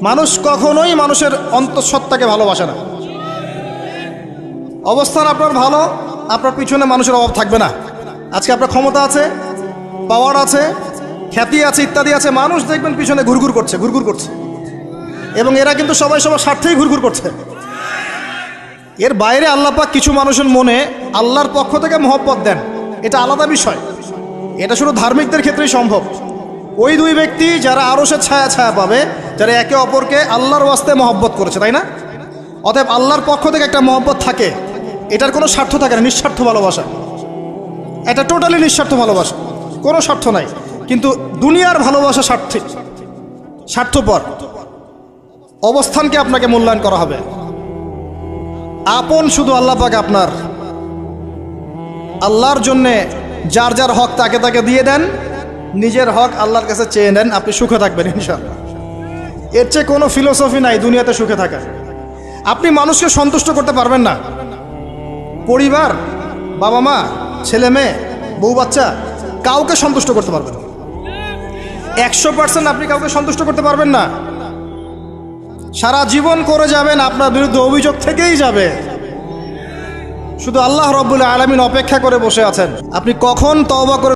মানুষ কখনোই মানুষের অন্তঃসত্ত্বাকে ভালোবাসে না। অবস্থান আপনার ভালো, আপনার পিছনে মানুষের অভাব থাকবে না। আজকে আপনার ক্ষমতা আছে, পাওয়ার আছে, খ্যাতি আছে, ইত্যাদি আছে, মানুষ দেখবেন পিছনে ঘুরঘুর করছে, এবং এরা কিন্তু সবাই সবার স্বার্থেই ঘুরঘুর করছে। এর বাইরে আল্লাহ পাক কিছু মানুষের মনে আল্লাহর পক্ষ থেকে মহব্বত দেন, এটা আলাদা বিষয়। এটা শুধু ধার্মিকদের ক্ষেত্রেই সম্ভব। ওই দুই ব্যক্তি যারা আরশের ছায়া পাবে, যারা একে অপরকে আল্লাহর ওয়াস্তে মহব্বত করেছে, তাই না? অতএব আল্লাহর পক্ষ থেকে একটা মহব্বত থাকে, এটার কোনো স্বার্থ থাকে না, নিঃস্বার্থ ভালোবাসা। এটা টোটালি নিঃস্বার্থ ভালোবাসা, কোনো স্বার্থ নাই। কিন্তু দুনিয়ার ভালোবাসা স্বার্থপর। অবস্থানকে আপনাকে মূল্যায়ন করা হবে। আপন শুধু আল্লাহ পাক আপনার। আল্লাহর জন্যে যার যার হক তাকে তাকে দিয়ে দেন, নিজের হক আল্লাহর কাছে চেয়ে নেন, আপনি সুখে থাকবেন ইনশাআল্লাহ। এর চেয়ে কোনো ফিলোসফি নাই দুনিয়াতে সুখে থাকার। আপনি মানুষকে সন্তুষ্ট করতে পারবেন না। পরিবার, বাবা মা, ছেলে মেয়ে, বউ বাচ্চা, কাউকে সন্তুষ্ট করতে পারবেন না। 100% আপনি কাউকে সন্তুষ্ট করতে পারবেন না। সারা জীবন করে যাবেন, আপনার বিরুদ্ধে অভিযোগ থেকেই যাবে। শুধু আল্লাহ রব্বুল আলামিন অপেক্ষা করে বসে আছেন, আপনি কখন তওবা করে